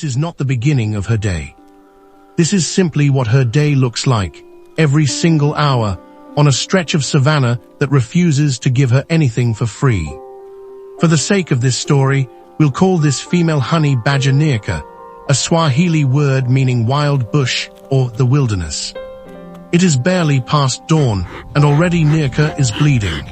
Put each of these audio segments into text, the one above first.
this is not the beginning of her day. This is simply what her day looks like, every single hour, on a stretch of savannah that refuses to give her anything for free. For the sake of this story, we'll call this female honey badger Nyika, a Swahili word meaning wild bush or the wilderness. It is barely past dawn, and already Nyika is bleeding.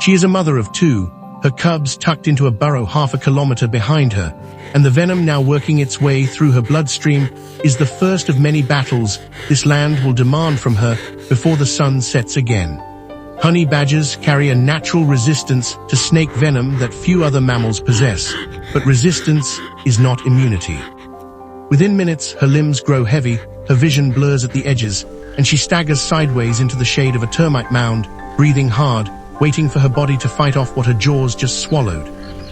She is a mother of two, her cubs tucked into a burrow half a kilometer behind her, and the venom now working its way through her bloodstream is the first of many battles this land will demand from her before the sun sets again. Honey badgers carry a natural resistance to snake venom that few other mammals possess, but resistance is not immunity. Within minutes, her limbs grow heavy, her vision blurs at the edges, and she staggers sideways into the shade of a termite mound, breathing hard, waiting for her body to fight off what her jaws just swallowed.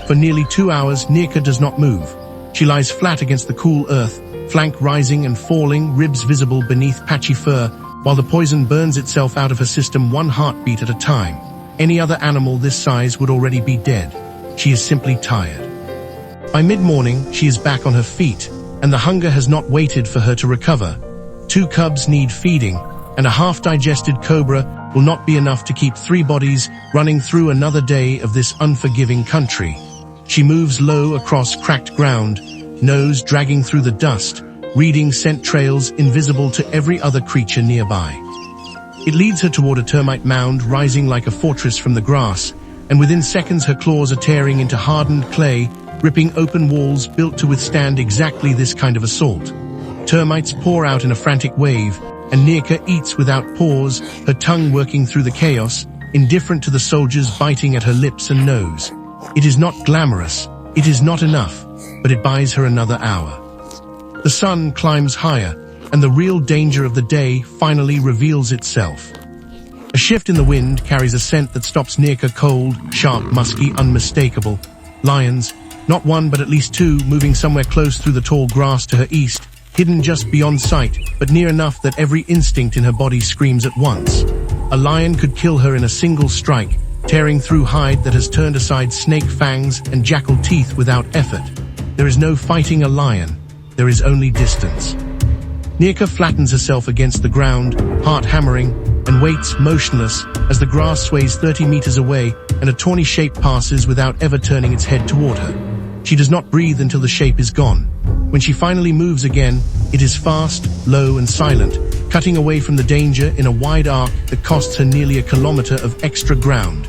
For nearly 2 hours, Nyika does not move. She lies flat against the cool earth, flank rising and falling, ribs visible beneath patchy fur, while the poison burns itself out of her system one heartbeat at a time. Any other animal this size would already be dead. She is simply tired. By mid-morning, she is back on her feet, and the hunger has not waited for her to recover. 2 cubs need feeding, and a half-digested cobra will not be enough to keep 3 bodies running through another day of this unforgiving country. She moves low across cracked ground, nose dragging through the dust, reading scent trails invisible to every other creature nearby. It leads her toward a termite mound rising like a fortress from the grass, and within seconds her claws are tearing into hardened clay, ripping open walls built to withstand exactly this kind of assault. Termites pour out in a frantic wave, and Nyika eats without pause, her tongue working through the chaos, indifferent to the soldiers biting at her lips and nose. It is not glamorous, it is not enough, but it buys her another hour. The sun climbs higher, and the real danger of the day finally reveals itself. A shift in the wind carries a scent that stops Nyika cold, sharp, musky, unmistakable. Lions, not one but at least 2, moving somewhere close through the tall grass to her east, hidden just beyond sight, but near enough that every instinct in her body screams at once. A lion could kill her in a single strike, tearing through hide that has turned aside snake fangs and jackal teeth without effort. There is no fighting a lion, there is only distance. Nyika flattens herself against the ground, heart hammering, and waits motionless as the grass sways 30 meters away and a tawny shape passes without ever turning its head toward her. She does not breathe until the shape is gone. When she finally moves again, it is fast, low, and silent, cutting away from the danger in a wide arc that costs her nearly a kilometer of extra ground.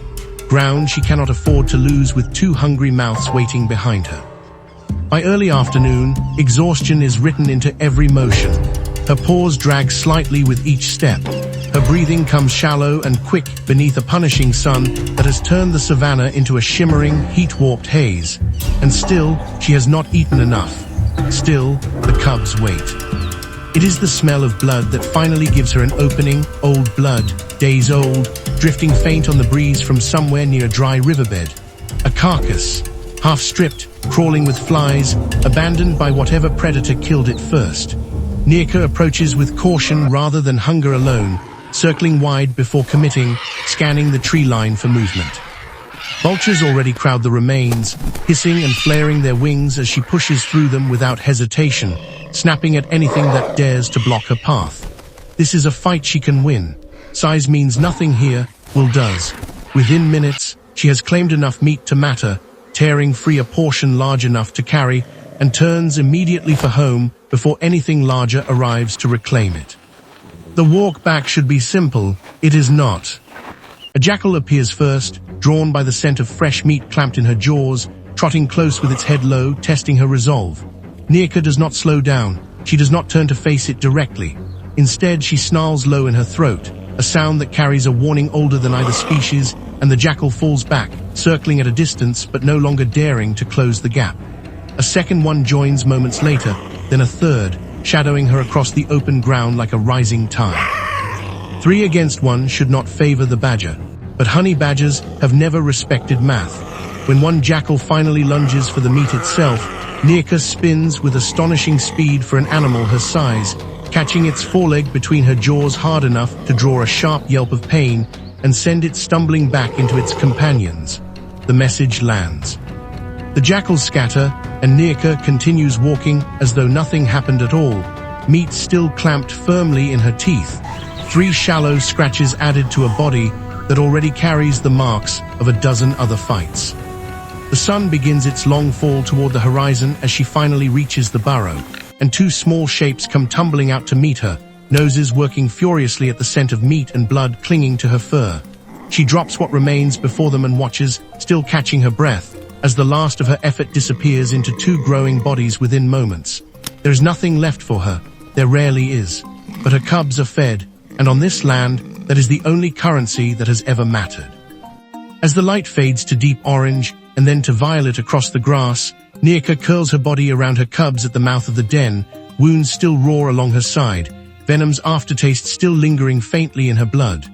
Ground she cannot afford to lose with 2 hungry mouths waiting behind her. By early afternoon, exhaustion is written into every motion. Her paws drag slightly with each step. Her breathing comes shallow and quick beneath a punishing sun that has turned the savannah into a shimmering, heat-warped haze. And still, she has not eaten enough. Still, the cubs wait. It is the smell of blood that finally gives her an opening, old blood, days old, drifting faint on the breeze from somewhere near a dry riverbed. A carcass, half-stripped, crawling with flies, abandoned by whatever predator killed it first. Nyika approaches with caution rather than hunger alone, circling wide before committing, scanning the tree line for movement. Vultures already crowd the remains, hissing and flaring their wings as she pushes through them without hesitation, snapping at anything that dares to block her path. This is a fight she can win. Size means nothing here, will does. Within minutes, she has claimed enough meat to matter, tearing free a portion large enough to carry, and turns immediately for home before anything larger arrives to reclaim it. The walk back should be simple, it is not. A jackal appears first, drawn by the scent of fresh meat clamped in her jaws, trotting close with its head low, testing her resolve. Nyika does not slow down, she does not turn to face it directly. Instead, she snarls low in her throat, a sound that carries a warning older than either species, and the jackal falls back, circling at a distance but no longer daring to close the gap. A second one joins moments later, then a third, shadowing her across the open ground like a rising tide. 3 against 1 should not favor the badger, but honey badgers have never respected math. When one jackal finally lunges for the meat itself, Nyika spins with astonishing speed for an animal her size, catching its foreleg between her jaws hard enough to draw a sharp yelp of pain and send it stumbling back into its companions. The message lands. The jackals scatter, and Nyika continues walking as though nothing happened at all, meat still clamped firmly in her teeth, 3 shallow scratches added to a body that already carries the marks of a dozen other fights. The sun begins its long fall toward the horizon as she finally reaches the burrow, and 2 small shapes come tumbling out to meet her, noses working furiously at the scent of meat and blood clinging to her fur. She drops what remains before them and watches, still catching her breath, as the last of her effort disappears into 2 growing bodies within moments. There is nothing left for her, there rarely is, but her cubs are fed, and on this land, that is the only currency that has ever mattered. As the light fades to deep orange and then to violet across the grass, Nyika curls her body around her cubs at the mouth of the den, wounds still raw along her side, venom's aftertaste still lingering faintly in her blood.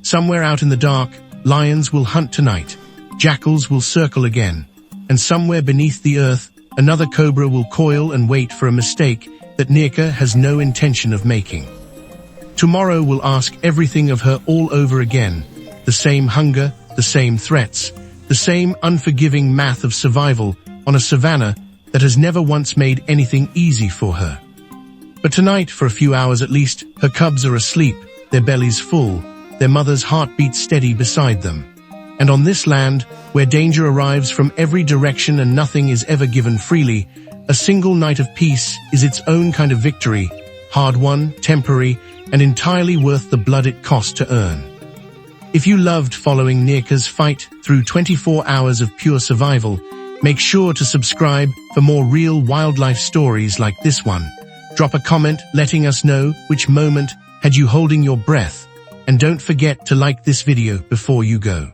Somewhere out in the dark, lions will hunt tonight, jackals will circle again, and somewhere beneath the earth, another cobra will coil and wait for a mistake that Nyika has no intention of making. Tomorrow will ask everything of her all over again, the same hunger, the same threats, the same unforgiving math of survival on a savannah that has never once made anything easy for her. But tonight, for a few hours at least, her cubs are asleep, their bellies full, their mother's heartbeat steady beside them. And on this land, where danger arrives from every direction and nothing is ever given freely, a single night of peace is its own kind of victory, hard-won, temporary, and entirely worth the blood it cost to earn. If you loved following Nyika's fight through 24 hours of pure survival, make sure to subscribe for more real wildlife stories like this one. Drop a comment letting us know which moment had you holding your breath, and don't forget to like this video before you go.